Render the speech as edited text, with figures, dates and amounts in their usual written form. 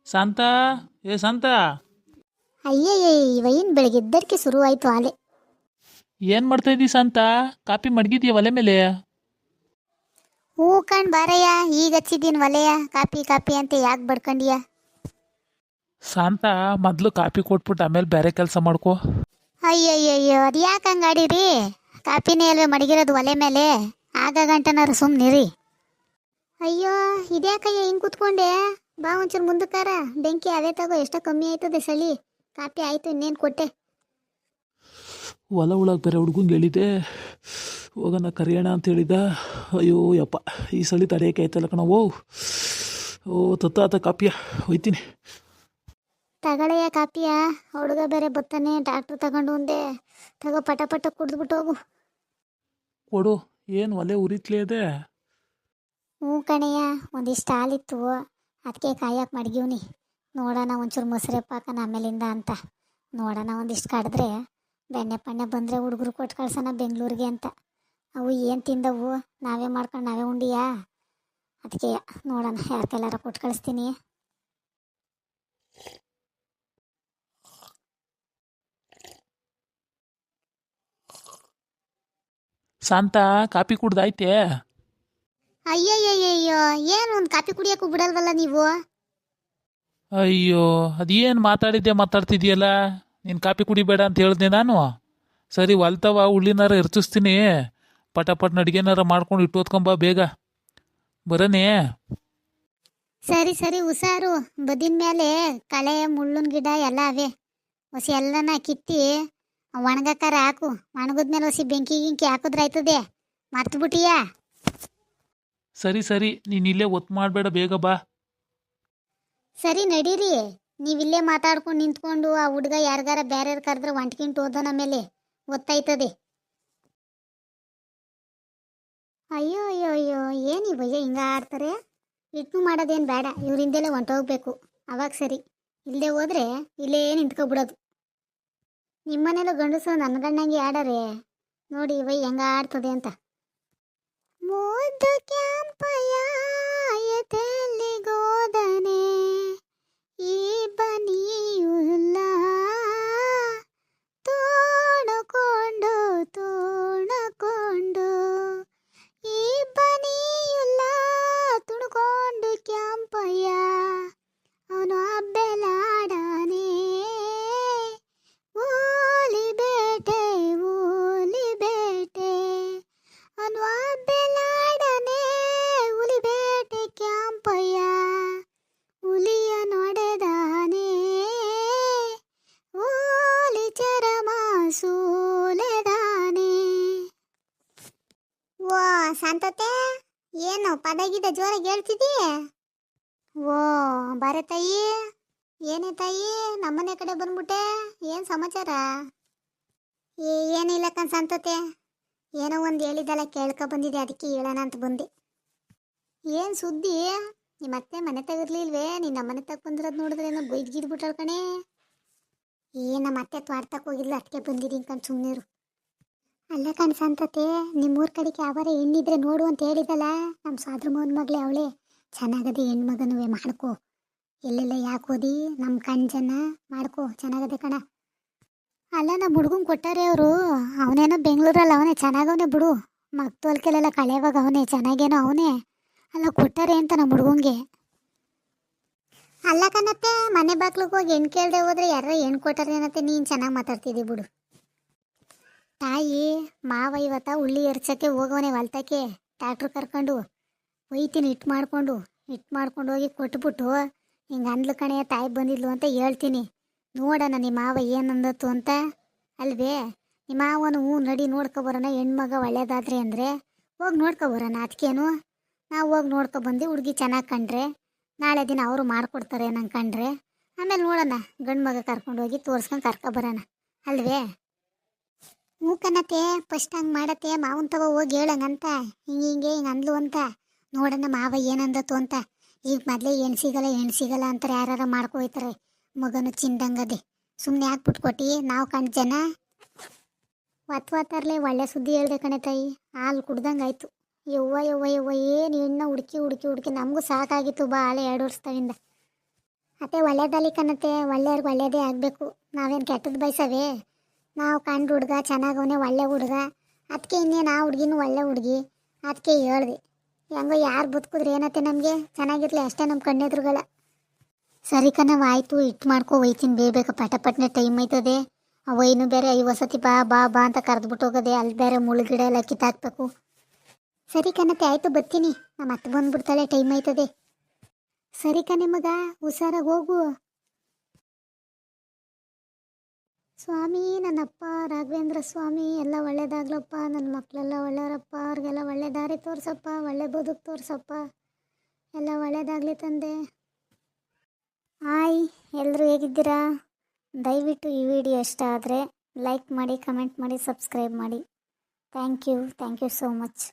ಶಾಂತ. ಏ ಶಾಂತ, ಅಯ್ಯಯ್ಯ ಇವಯ್ಯನ್ ಬೆಳಗ್ಗೆ ಎದ್ದಕ್ಕೆ ಶುರು ಆಯ್ತು ಆಲೆ. ಏನು ಮಾಡ್ತಾ ಇದ್ದೀ ಶಾಂತ? ಕಾಪಿ ಮಡಗಿದ್ಯಾ ಒಲೆ ಮೇಲೆ? ಹೂ ಕಣ್ ಬಾರಯ್ಯ, ಈಗ ಹಚ್ಚಿದ್ದೀನಿ ಒಲೆಯ. ಕಾಪಿ ಕಾಪಿ ಅಂತ ಯಾಕೆ ಬಡ್ಕಂಡಿಯ? ಶಾಂತ, ಮೊದಲು ಕಾಪಿ ಕೊಟ್ಬಿಟ್ಟು ಆಮೇಲೆ ಬೇರೆ ಕೆಲಸ ಮಾಡ್ಕೋ. ಅಯ್ಯಯ್ಯಯ್ಯೋ, ಅದು ಯಾಕೆ ಹಂಗಾಡಿರಿ? ಕಾಪಿನೇ ಅಲ್ವೇ ಮಡಗಿರೋದು ಒಲೆ ಮೇಲೆ, ಆಗ ಗಂಟನಾರು ಸುಮ್ಮನಿರಿ. ಅಯ್ಯೋ, ಇದ್ಯಾಕಯ್ಯ ಹಿಂಗೆ ಕೂತ್ಕೊಂಡೆ? ಬಾ ಒಂಚೂರು ಮುಂದಕ್ಕಾರ. ಬೆಂಕಿ ಅವೇ ತಗೋ, ಎಷ್ಟೋ ಕಮ್ಮಿ ಆಯ್ತದೆ ಚಳಿ. ಕಾಪಿ ಆಯಿತು, ಇನ್ನೇನು ಕೊಟ್ಟೆ. ಹೊಲ ಒಳಗೆ ಬೇರೆ ಹುಡ್ಗಂಗೆ ಹೇಳಿದೆ ಹೋಗೋಣ ಕರಿಯೋಣ ಅಂತ ಹೇಳಿದ. ಅಯ್ಯೋ ಯಪ್ಪ, ಈ ಸಳಿ ತಡೆಯೋಕೆ ಆಯ್ತಲ್ಲ ಕಣ. ಓ ತತ್ತ ಕಾಪಿಯ ಹೋಯ್ತೀನಿ. ತಗೊಳ್ಳೆಯ ಕಾಪಿಯ, ಹುಡುಗ ಬೇರೆ ಬತ್ತಾನೆ. ಡಾಕ್ಟ್ರು ತಗೊಂಡು ಒಂದೇ ತಗೋ, ಪಟ ಪಟ ಕುಡಿದ್ಬಿಟ್ಟು ಹೋಗು. ಕೊಡು. ಏನು ಒಲೆ ಉರಿತ್ಲೇ ಇದೆ? ಹ್ಞೂ ಕಣಯ್ಯ, ಒಂದಿಷ್ಟು ಹಾಲಿತ್ತು, ಅದಕ್ಕೆ ಕಾಯಕ್ಕೆ ಮಡಗಿವ್ನಿ. ನೋಡೋಣ ಒಂಚೂರು ಮೊಸರಪ್ಪ ಹಾಕೋಣ ಆಮೇಲಿಂದ ಅಂತ. ನೋಡೋಣ ಒಂದಿಷ್ಟು ಕಡಿದ್ರೆ ಬೆಣ್ಣೆ ಪಣ್ಣೆ ಬಂದರೆ ಹುಡುಗರು ಕೊಟ್ಟು ಕಳ್ಸೋಣ ಬೆಂಗಳೂರಿಗೆ ಅಂತ. ಅವು ಏನು ತಿಂದವು, ನಾವೇ ಮಾಡ್ಕೊಂಡು ನಾವೇ ಉಂಡಿಯಾ? ಅದಕ್ಕೆ ನೋಡೋಣ, ಯಾರಿಗೆಲ್ಲಾರ ಕೊಟ್ಟು ಕಳಿಸ್ತೀನಿ. ಶಾಂತ, ಕಾಪಿ ಕುಡ್ದಾಯ್ತೆ? ಅಯ್ಯಯ್ಯಯ್ಯೋ, ಏನು ಒಂದು ಕಾಪಿ ಕುಡಿಯೋಕ್ಕೂ ಬಿಡಲ್ವಲ್ಲ ನೀವು? ಅಯ್ಯೋ, ಅದೇನು ಮಾತಾಡ್ತಿದ್ಯಲ್ಲ. ನೀನು ಕಾಪಿ ಕುಡಿಬೇಡ ಅಂತ ಹೇಳಿದೆ ನಾನು. ಸರಿ, ಹೊಲ್ತವ ಉಳ್ಳಿನಾರ ಎರ್ಚಿಸ್ತೀನಿ. ಪಟ ಅಡುಗೆನಾರ ಮಾಡ್ಕೊಂಡು ಇಟ್ಟೋತ್ಕೊಂಬ ಬೇಗ. ಬರನೇ? ಸರಿ ಸರಿ, ಹುಷಾರು. ಬದಿನ ಮೇಲೆ ಕಳೆ ಮುಳ್ಳಿನ ಗಿಡ ಎಲ್ಲ ಅವೇ. ಹೊಸಿ ಎಲ್ಲನ ಕಿತ್ತಿ ಒಣಗಕ್ಕಾರ ಹಾಕು. ಒಣಗಿದ್ಮೇಲೆ ಹೊಸಿ ಬೆಂಕಿ ಗಿಂಕಿ ಹಾಕಿದ್ರೆ ಆಯ್ತದೆ. ಮರ್ತ್ಬಿಟ್ಟಿಯಾ? ಸರಿ ಸರಿ, ನೀನು ಇಲ್ಲೇ ಒತ್ತು ಮಾಡಬೇಡ, ಬೇಗ ಬಾ. ಸರಿ ನಡೀರಿ. ನೀವಿಲ್ಲೇ ಮಾತಾಡ್ಕೊಂಡು ನಿಂತ್ಕೊಂಡು ಆ ಹುಡುಗ ಯಾರಿಗಾರ ಬೇರೆ ಕರೆದ್ರೆ ಒಂಟ್ಕಿಂಟು ಓದೋನ ಮೇಲೆ ಗೊತ್ತಾಯ್ತದೆ. ಅಯ್ಯೋ ಅಯ್ಯೋ ಅಯ್ಯೋ, ಏನು ಇವಯ್ಯ ಹಿಂಗ ಆಡ್ತಾರೆ? ಇಟ್ಟು ಮಾಡೋದೇನು ಬೇಡ, ಇವರಿಂದಲೇ ಹೊಂಟೋಗ್ಬೇಕು. ಅವಾಗ ಸರಿ. ಇಲ್ಲದೆ ಹೋದ್ರೆ ಇಲ್ಲೇ ನಿಂತ್ಕೊಬಿಡೋದು. ನಿಮ್ಮನೇಲೂ ಗಂಡಸು ನನ್ನ ಗಂಡಂಗೆ ಆಡರೆ ನೋಡಿ ಇವಯ್ಯ ಹೆಂಗ ಆಡ್ತದೆ ಅಂತ. ಮುದ್ದು ಕ್ಯಾಂಪಯ್ಯ ಎದೆಲ್ಲಿಗೋದನೆ ಈ ಬನಿಯುಲ್ಲ ತೋಣಕೊಂಡು ತೋಣಕೊಂಡು ಈ ಬನಿಯುಲ್ಲ ತುಣ್ಕೊಂಡು ಕ್ಯಾಂಪಯ್ಯ ಅವನು ಅಬ್ಬೆಲಾಡಾನೆ ಓಲಿ ಬೇಟೆ ಅವನು ಅಬ್ಬೆಲಾಡನೆ ಹುಲಿ ಬೇಟೆ ಕ್ಯಾಂಪಯ್ಯ ಹುಲಿಯ ನೋಡೆದಾನೆ ಓಲಿ ಚರಮ ಸೂಲೆದಾನೆ. ಓ ಶಾಂತತೆ, ಏನು ಪದಗಿದ ಜೋರಾಗಿ ಹೇಳ್ತಿದ್ದೀ? ಓ ಬಾರೆ ತಾಯಿ. ಏನೇ ತಾಯಿ, ನಮ್ಮನೆ ಕಡೆ ಬಂದ್ಬಿಟ್ಟೆ, ಏನು ಸಮಾಚಾರ? ಏನಿಲ್ಲ ಕಣ್ ಶಾಂತತೆ, ಏನೋ ಒಂದು ಹೇಳಿದಲ್ಲ ಕೇಳ್ಕೊ ಬಂದಿದೆ, ಅದಕ್ಕೆ ಹೇಳೋಣ ಅಂತ ಬಂದೆ. ಏನು ಸುದ್ದಿ? ನಿಮ್ಮ ಅತ್ತೆ ಮನೆ ತೆಗಿರ್ಲಿಲ್ವೇ? ನಿನ್ನ ಮನೆ ತಗ ಬಂದಿರೋದು ನೋಡಿದ್ರೆ ಏನೋ ಬೈದ್ಗಿದ್ಬಿಟ್ಟಾಳ ಕಣೆ. ನಮ್ಮ ಅತ್ತೆ ತ್ವಾಡ್ತಕ್ಕೆ ಹೋಗಿಲ್ಲ, ಅದಕ್ಕೆ ಬಂದಿದ್ದೀನಿ ಕಣ್, ಸುಮ್ಮನಿರು. ಅಲ್ಲ ಕಣ್ ಶಾಂತತೆ, ನಿಮ್ಮೂರ ಕಡೆಗೆ ಯಾವಾರ ಹೆಣ್ಣಿದ್ರೆ ನೋಡು ಅಂತ ಹೇಳಿದಲ್ಲ. ನಮ್ಮ ಸಾದ್ರ ಮೋಹನ್ ಮಗಳೇ ಅವಳೆ, ಚೆನ್ನಾಗದೆ ಹೆಣ್ಮಗನೂ ಮಾಡ್ಕೋ. ಎಲ್ಲೆಲ್ಲ ಯಾಕೆ ಓದಿ ನಮ್ಮ ಕಣ್ಜನ ಮಾಡ್ಕೋ, ಚೆನ್ನಾಗದೆ ಕಣ. ಅಲ್ಲ, ನಮ್ಮ ಹುಡುಗಂಗೆ ಕೊಟ್ಟಾರೆ ಅವರು. ಅವನೇನೋ ಬೆಂಗಳೂರಲ್ಲಿ ಅವನೇ ಚೆನ್ನಾಗವನೇ ಬಿಡು. ಮಗ್ತೋಲ್ಕೆಲೆಲ್ಲ ಕಳೆಯುವಾಗ ಅವನೇ ಚೆನ್ನಾಗೇನೋ ಅವನೇ. ಅಲ್ಲ ಕೊಟ್ಟಾರೆ ಅಂತ ನಮ್ಮ ಹುಡುಗಂಗೆ. ಅಲ್ಲ ಕಣತ್ತೆ, ಮನೆ ಬಾಗ್ಲಿಗೆ ಹೋಗಿ ಹೆಣ್ಣು ಕೇಳದೆ ಹೋದ್ರೆ ಯಾರ ಹೆಣ್ಣು ಕೊಟ್ಟಾರೆ ಏನತ್ತೆ? ನೀನು ಚೆನ್ನಾಗಿ ಮಾತಾಡ್ತಿದ್ದಿ ಬಿಡು. ತಾಯಿ ಮಾವ ಇವತ್ತ ಉಳ್ಳಿ ಎರ್ಚಕ್ಕೆ ಹೋಗವನೇ ಹೊಲ್ತಕ್ಕೆ. ಟ್ಯಾಕ್ಟ್ರು ಕರ್ಕೊಂಡು ಒಯ್ತೀನಿ, ಹಿಟ್ಟು ಮಾಡ್ಕೊಂಡು ಹೋಗಿ ಕೊಟ್ಬಿಟ್ಟು ಹಿಂಗೆ ಅಂದ್ಲು ಕಣೆಯ ತಾಯಿ ಬಂದಿದ್ಲು ಅಂತ ಹೇಳ್ತೀನಿ. ನೋಡೋಣ ನಿಮ್ಮ ಮಾವ ಏನಂದತ್ತು ಅಂತ ಅಲ್ವೇ? ನಿಮ್ಮ ಮಾವನು ಹ್ಞೂ ನಡಿ ನೋಡ್ಕೊಬರೋಣ, ಹೆಣ್ಮಗ ಒಳ್ಳೇದಾದ್ರೆ ಅಂದರೆ ಹೋಗಿ ನೋಡ್ಕೊಬರೋಣ. ಅದಕ್ಕೇನು, ನಾವು ಹೋಗಿ ನೋಡ್ಕೊಬಂದು ಹುಡುಗಿ ಚೆನ್ನಾಗಿ ಕಂಡ್ರೆ ನಾಳೆ ದಿನ ಅವರು ಮಾಡಿಕೊಡ್ತಾರೆ ನಂಗೆ ಕಂಡ್ರೆ ಆಮೇಲೆ ನೋಡೋಣ, ಗಂಡು ಮಗ ಕರ್ಕೊಂಡೋಗಿ ತೋರಿಸ್ಕೊಂಡು ಕರ್ಕೊಬರೋಣ ಅಲ್ವೇ? ಹ್ಞೂ ಕಣತೆ, ಫಸ್ಟ್ ಹಂಗೆ ಮಾಡತ್ತೆ. ಮಾವನ ತಗೋ ಹೋಗಿ ಹೇಳಂಗಂತ, ಹಿಂಗೆ ಅಂದ್ಲು ಅಂತ. ನೋಡೋಣ ಮಾವ ಏನಂದತ್ತು ಅಂತ. ಈಗ ಮೊದಲೇ ಹೆಣ್ಣು ಸಿಗಲ್ಲ ಅಂತಾರೆ, ಯಾರು ಮಾಡ್ಕೊಯ್ತಾರೆ. ಮಗನು ಚಿಂದಂಗದೆ, ಸುಮ್ಮನೆ ಹಾಕ್ಬಿಟ್ಟು ಕೊಟ್ಟು ನಾವು ಕಂಡು ಜನ ಒತ್ತರ್ಲೆ ಒಳ್ಳೆ ಸುದ್ದಿ ಹೇಳ್ದೆ ಕಣೆ ತಾಯಿ. ಹಾಲು ಕುಡ್ದಂಗಾಯ್ತು. ಯವ್ವ ಏನು ಹೆಣ್ಣ ಹುಡುಕಿ ನಮಗೂ ಸಾಕಾಗಿತ್ತು ಬಾ, ಹಾಳೆ 2 ವರ್ಷದಿಂದ. ಅತ್ತೆ ಒಳ್ಳೇದಲ್ಲಿ ಕಣತ್ತೆ, ಒಳ್ಳೆಯವ್ರಿಗೆ ಒಳ್ಳೇದೇ ಆಗಬೇಕು. ನಾವೇನು ಕೆಟ್ಟದ್ದು ಬಯಸವೇ? ನಾವು ಕಂಡು ಹುಡುಗ ಚೆನ್ನಾಗವನೇ, ಒಳ್ಳೆ ಹುಡುಗ. ಅದಕ್ಕೆ ಇನ್ನೇನು ಆ ಹುಡುಗಿನೂ ಒಳ್ಳೆ ಹುಡುಗಿ. ಅದಕ್ಕೆ ಹೇಳ್ದೆ, ಹೆಂಗೋ ಯಾರು ಬದುಕಿದ್ರೆ ಏನತ್ತೆ, ನಮಗೆ ಚೆನ್ನಾಗಿರ್ಲಿ ಅಷ್ಟೇ ನಮ್ಮ ಕಣ್ಣೆದುರುಗಳ. ಸರಿ ಕಣವ, ಆಯಿತು, ಇಟ್ಟು ಮಾಡ್ಕೊ, ಒಯ್ತೀನಿ ಬೇಗ ಪಟಪಟ್ನೆ, ಟೈಮ್ ಆಯ್ತದೆ. ಆ ವೈನು ಬೇರೆ 5 ಸತಿ ಬಾ ಬಾ ಬಾ ಅಂತ ಕರೆದ್ಬಿಟ್ಟು ಹೋಗೋದೆ, ಅಲ್ಲಿ ಬೇರೆ ಮುಳುಗಿಡ ಎಲ್ಲ ಕಿತ್ತಾಕ್ಬೇಕು. ಸರಿ ಕಣತ್ತೆ, ಆಯಿತು, ಬರ್ತೀನಿ. ನಮ್ಮ ಅತ್ತೆ ಬಂದ್ಬಿಡ್ತಾಳೆ, ಟೈಮ್ ಆಯ್ತದೆ. ಸರಿ ಕಣೆ ಮಗ, ಹುಷಾರಾಗಿ ಹೋಗು. ಸ್ವಾಮಿ, ನನ್ನಪ್ಪ ರಾಘವೇಂದ್ರ ಸ್ವಾಮಿ ಎಲ್ಲ ಒಳ್ಳೇದಾಗ್ಲಪ್ಪ. ನನ್ನ ಮಕ್ಕಳೆಲ್ಲ ಒಳ್ಳೆಯವರಪ್ಪ, ಅವ್ರಿಗೆಲ್ಲ ಒಳ್ಳೆ ದಾರಿ ತೋರ್ಸಪ್ಪ, ಒಳ್ಳೆ ಬದುಕು ತೋರ್ಸಪ್ಪ, ಎಲ್ಲ ಒಳ್ಳೇದಾಗಲಿ ತಂದೆ. ಹಾಯ್, ಎಲ್ಲರೂ ಹೇಗಿದ್ದೀರಾ? ದಯವಿಟ್ಟು ಈ ವಿಡಿಯೋ ಇಷ್ಟ ಆದರೆ ಲೈಕ್ ಮಾಡಿ, ಕಮೆಂಟ್ ಮಾಡಿ, ಸಬ್ಸ್ಕ್ರೈಬ್ ಮಾಡಿ. Thank you so much.